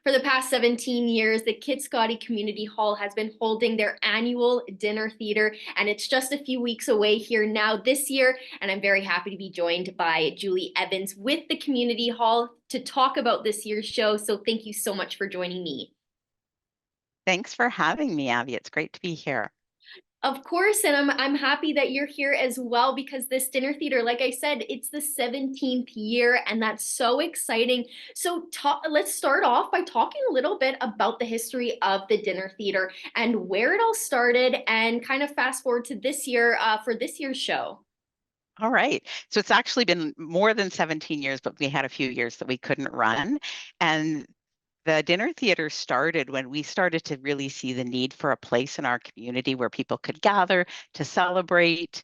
For the past 17 years, the Kitscoty Community Hall has been holding their annual dinner theater, and it's just a few weeks away here now this year. And I'm very happy to be joined by Julie Evans with the Community Hall to talk about this year's show. So thank you so much for joining me. Thanks for having me, Abby. It's great to be here. Of course, and I'm happy that you're here as well because this dinner theater, like I said, it's the 17th year, and that's so exciting. So let's start off by talking a little bit about the history of the dinner theater and where it all started, and kind of fast forward to this year for this year's show. All right. So it's actually been more than 17 years, but we had a few years that we couldn't run. And the dinner theater started when we started to really see the need for a place in our community where people could gather to celebrate,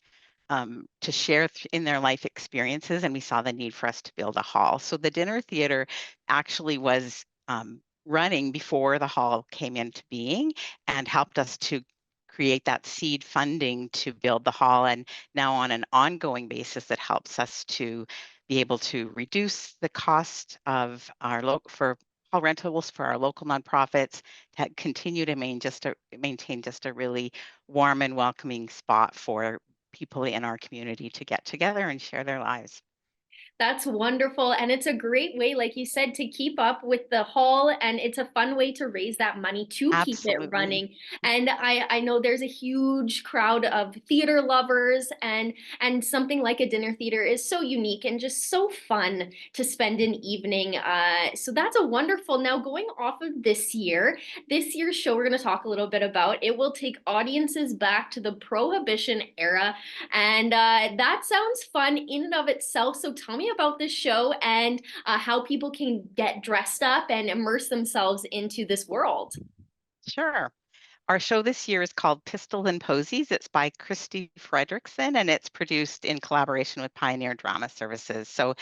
to share in their life experiences. And we saw the need for us to build a hall. So the dinner theater actually was running before the hall came into being and helped us to create that seed funding to build the hall. And now on an ongoing basis, it helps us to be able to reduce the cost of our for hall rentals for our local nonprofits, to continue to maintain just a really warm and welcoming spot for people in our community to get together and share their lives. That's wonderful. And it's a great way, like you said, to keep up with the hall. And it's a fun way to raise that money to keep it Absolutely. running. And I know there's a huge crowd of theater lovers, and something like a dinner theater is so unique and just so fun to spend an evening. So that's a wonderful. Now, going off of this year's show, we're going to talk a little bit about it will take audiences back to the Prohibition era. And that sounds fun in and of itself. So tell me about this show and how people can get dressed up and immerse themselves into this world. Sure. Our show this year is called Pistols and Posies. It's by Christy Fredrickson, and it's produced in collaboration with Pioneer Drama Services. So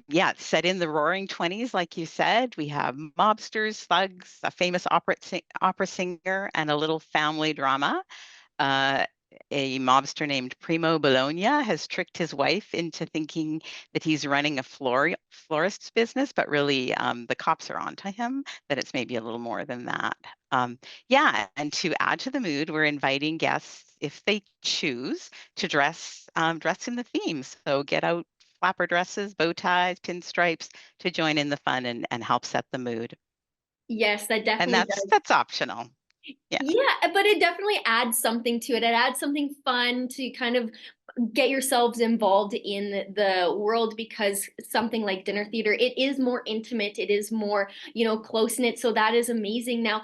yeah, it's set in the Roaring 20s, like you said. We have mobsters, thugs, a famous opera singer, and a little family drama. Uh, a mobster named Primo Bologna has tricked his wife into thinking that he's running a florist's business, but really the cops are onto him, that it's maybe a little more than that. Yeah, and to add to the mood, we're inviting guests, if they choose, to dress in the themes. So get out flapper dresses, bow ties, pinstripes to join in the fun and help set the mood. Yes, that And definitely that's does. that's optional. Yeah. Yeah, but it definitely adds something to it. It adds something fun to kind of get yourselves involved in the world, because something like dinner theater, it is more intimate, it is more, close knit. So that is amazing. Now,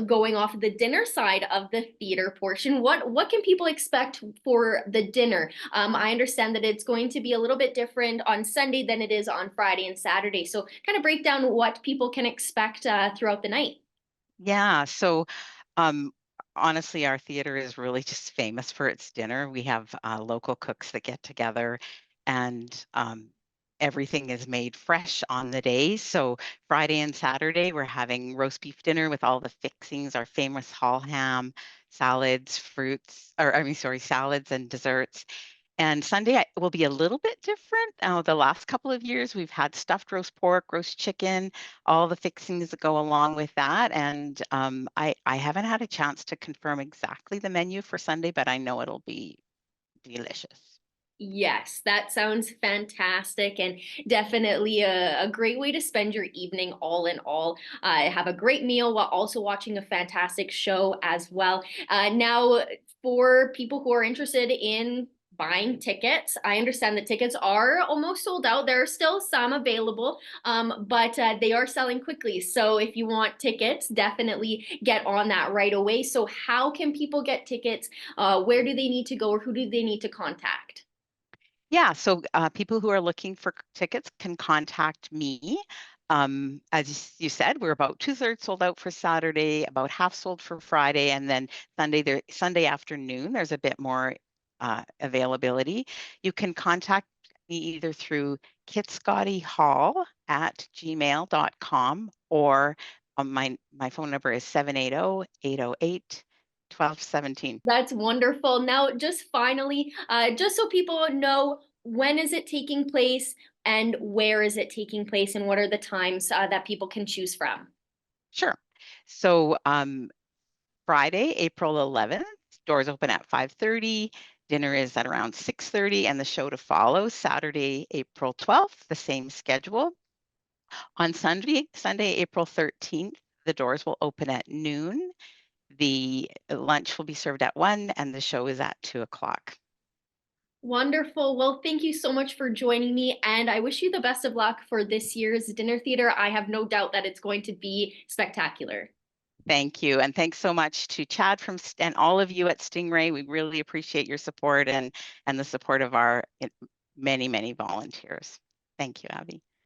going off of the dinner side of the theater portion, what can people expect for the dinner? I understand that it's going to be a little bit different on Sunday than it is on Friday and Saturday. So kind of break down what people can expect throughout the night. Yeah. So um, honestly, our theater is really just famous for its dinner. We have local cooks that get together, and everything is made fresh on the day. So Friday and Saturday, we're having roast beef dinner with all the fixings, our famous hall ham, salads, fruits, or I mean, sorry, salads and desserts. And Sunday will be a little bit different. The last couple of years, we've had stuffed roast pork, roast chicken, all the fixings that go along with that. And I haven't had a chance to confirm exactly the menu for Sunday, but I know it'll be delicious. Yes, that sounds fantastic, and definitely a great way to spend your evening all in all. Have a great meal while also watching a fantastic show as well. Now, for people who are interested in buying tickets, I understand that tickets are almost sold out. There are still some available, but they are selling quickly. So if you want tickets, definitely get on that right away. So how can people get tickets? Where do they need to go, or who do they need to contact? Yeah, so people who are looking for tickets can contact me. As you said, we're about two-thirds sold out for Saturday, about half sold for Friday, and then Sunday afternoon, there's a bit more availability. You can contact me either through kitscottyhall@gmail.com, or my phone number is 780-808-1217. That's wonderful. Now, just finally, just so people know, when is it taking place and where is it taking place, and what are the times that people can choose from? Sure. So Friday, April 11th, doors open at 5:30. Dinner is at around 6:30, and the show to follow Saturday, April 12th, the same schedule. On Sunday, April 13th, the doors will open at noon. The lunch will be served at 1, and the show is at 2 o'clock. Wonderful. Well, thank you so much for joining me, and I wish you the best of luck for this year's dinner theater. I have no doubt that it's going to be spectacular. Thank you. And thanks so much to Chad and all of you at Stingray. We really appreciate your support and the support of our many, many volunteers. Thank you, Abby.